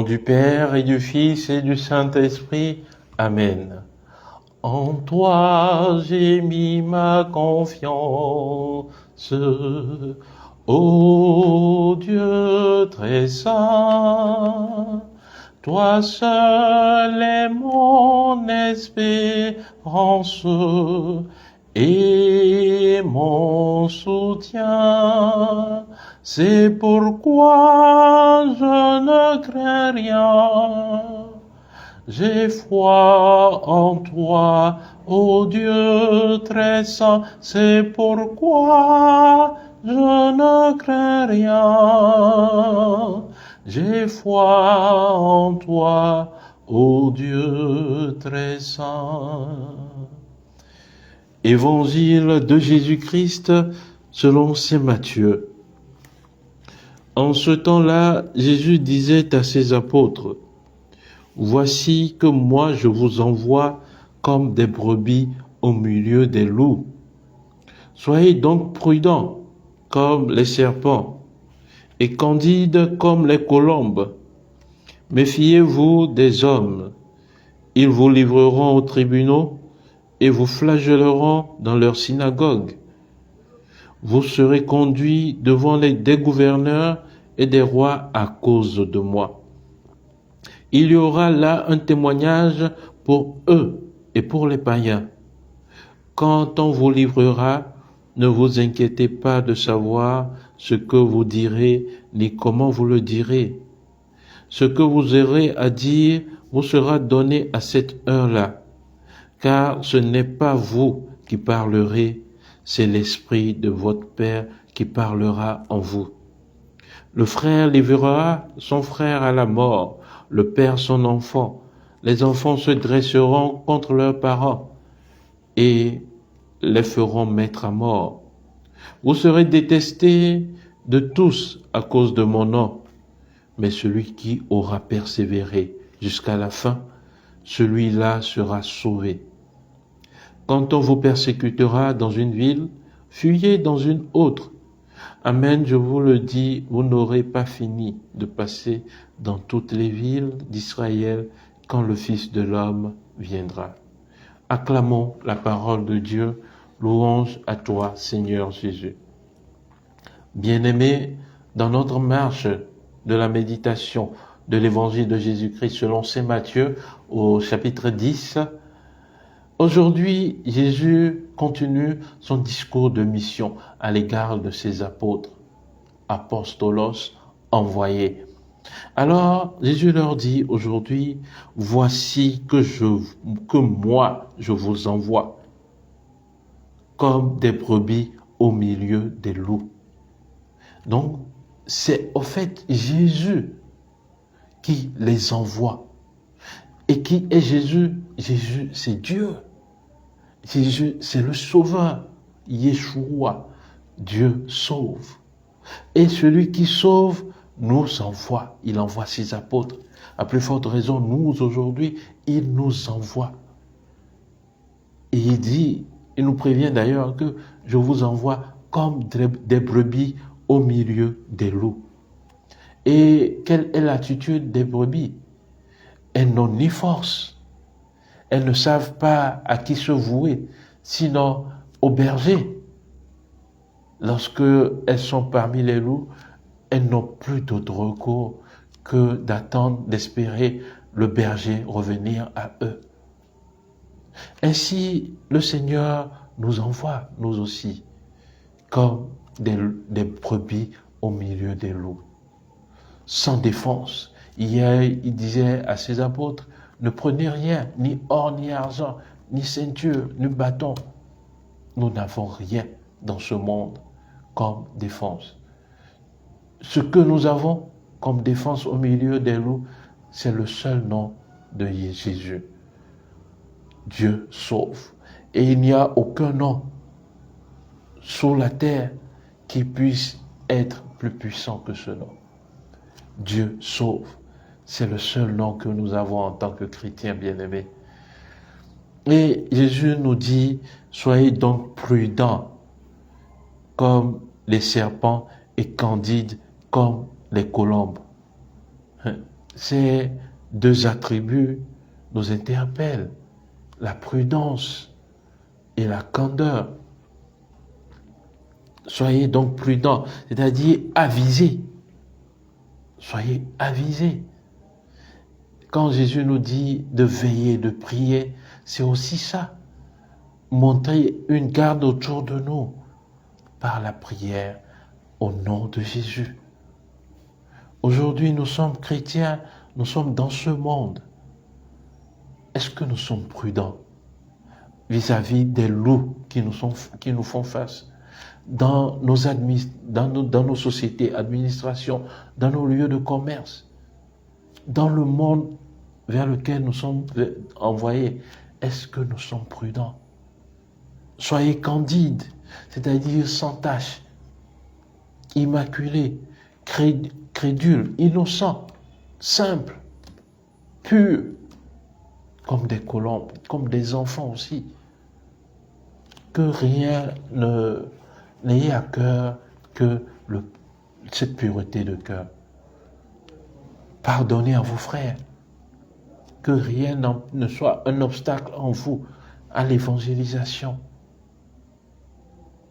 du Père et du Fils et du Saint-Esprit. Amen. En toi j'ai mis ma confiance, ô Dieu très saint. Toi seul est mon espérance et mon soutien. C'est pourquoi je ne crains rien. J'ai foi en toi, ô Dieu très saint. C'est pourquoi je ne crains rien. J'ai foi en toi, ô Dieu très saint. Évangile de Jésus-Christ selon saint Matthieu. En ce temps-là, Jésus disait à ses apôtres, « Voici que moi je vous envoie comme des brebis au milieu des loups. Soyez donc prudents comme les serpents et candides comme les colombes. Méfiez-vous des hommes. Ils vous livreront aux tribunaux et vous flagelleront dans leurs synagogues. Vous serez conduits devant des gouverneurs et des rois à cause de moi. Il y aura là un témoignage pour eux et pour les païens. Quand on vous livrera, ne vous inquiétez pas de savoir ce que vous direz ni comment vous le direz. Ce que vous aurez à dire vous sera donné à cette heure-là, car ce n'est pas vous qui parlerez, c'est l'Esprit de votre Père qui parlera en vous. Le frère livrera son frère à la mort, le père son enfant. Les enfants se dresseront contre leurs parents et les feront mettre à mort. Vous serez détestés de tous à cause de mon nom, mais celui qui aura persévéré jusqu'à la fin, celui-là sera sauvé. Quand on vous persécutera dans une ville, fuyez dans une autre. Amen, je vous le dis, vous n'aurez pas fini de passer dans toutes les villes d'Israël quand le Fils de l'homme viendra. Acclamons la parole de Dieu, louange à toi, Seigneur Jésus. Bien-aimés, dans notre marche de la méditation de l'évangile de Jésus-Christ selon saint Matthieu au chapitre 10, aujourd'hui, Jésus continue son discours de mission à l'égard de ses apôtres, apostolos envoyés. Alors, Jésus leur dit aujourd'hui, voici que moi je vous envoie, comme des brebis au milieu des loups. Donc, c'est au fait Jésus qui les envoie. Et qui est Jésus? Jésus, c'est Dieu. Jésus, c'est le Sauveur. Yeshua, Dieu sauve. Et celui qui sauve nous envoie. Il envoie ses apôtres. À plus forte raison, nous aujourd'hui, il nous envoie. Et il nous prévient d'ailleurs que je vous envoie comme des brebis au milieu des loups. Et quelle est l'attitude des brebis? Elles n'ont ni force. Elles ne savent pas à qui se vouer, sinon au berger. Lorsque elles sont parmi les loups, elles n'ont plus d'autre recours que d'attendre, d'espérer le berger revenir à eux. Ainsi, le Seigneur nous envoie, nous aussi, comme des brebis au milieu des loups, sans défense. Hier, il disait à ses apôtres, ne prenez rien, ni or, ni argent, ni ceinture, ni bâton. Nous n'avons rien dans ce monde comme défense. Ce que nous avons comme défense au milieu des loups, c'est le seul nom de Jésus. Dieu sauve. Et il n'y a aucun nom sur la terre qui puisse être plus puissant que ce nom. Dieu sauve. C'est le seul nom que nous avons en tant que chrétiens bien-aimés. Et Jésus nous dit, soyez donc prudents comme les serpents et candides comme les colombes. Ces deux attributs nous interpellent, la prudence et la candeur. Soyez donc prudents, c'est-à-dire avisés. Soyez avisés. Quand Jésus nous dit de veiller, de prier, c'est aussi ça. Montrer une garde autour de nous par la prière au nom de Jésus. Aujourd'hui, nous sommes chrétiens, nous sommes dans ce monde. Est-ce que nous sommes prudents vis-à-vis des loups qui nous font face dans nos sociétés, administrations, dans nos lieux de commerce, dans le monde vers lequel nous sommes envoyés? Est-ce que nous sommes prudents? Soyez candides, c'est-à-dire sans tache, immaculés, crédules, innocents, simples, purs, comme des colombes, comme des enfants aussi. Que rien n'ayez à cœur que cette pureté de cœur. Pardonnez à vos frères. Que rien ne soit un obstacle en vous à l'évangélisation.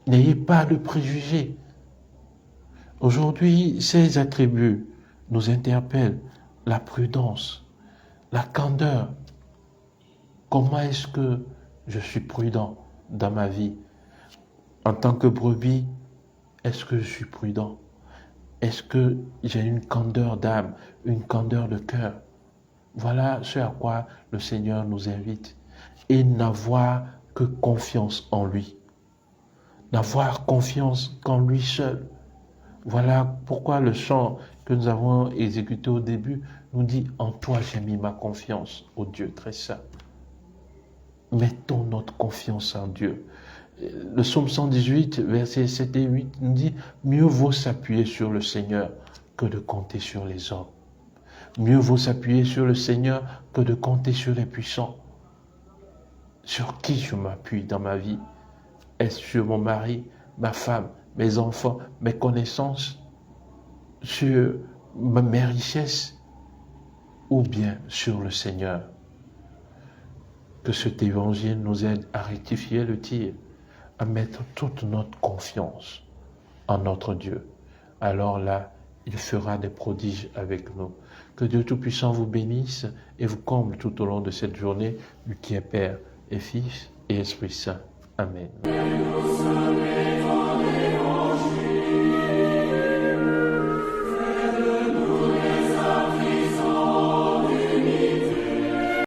N'ayez pas de préjugés. Aujourd'hui, ces attributs nous interpellent. La prudence, la candeur. Comment est-ce que je suis prudent dans ma vie? En tant que brebis, est-ce que je suis prudent? Est-ce que j'ai une candeur d'âme, une candeur de cœur? Voilà ce à quoi le Seigneur nous invite. Et n'avoir que confiance en lui. N'avoir confiance qu'en lui seul. Voilà pourquoi le chant que nous avons exécuté au début nous dit « En toi j'ai mis ma confiance, ô Dieu très saint ». Mettons notre confiance en Dieu. Le psaume 118, versets 7 et 8 nous dit « Mieux vaut s'appuyer sur le Seigneur que de compter sur les hommes. Mieux vaut s'appuyer sur le Seigneur que de compter sur les puissants. » Sur qui je m'appuie dans ma vie? Est-ce sur mon mari, ma femme, mes enfants, mes connaissances, sur mes richesses, ou bien sur le Seigneur? Que cet évangile nous aide à rectifier le tir, à mettre toute notre confiance en notre Dieu. Alors là, il fera des prodiges avec nous. Que Dieu Tout-Puissant vous bénisse et vous comble tout au long de cette journée, lui qui est Père et Fils et Esprit Saint. Amen.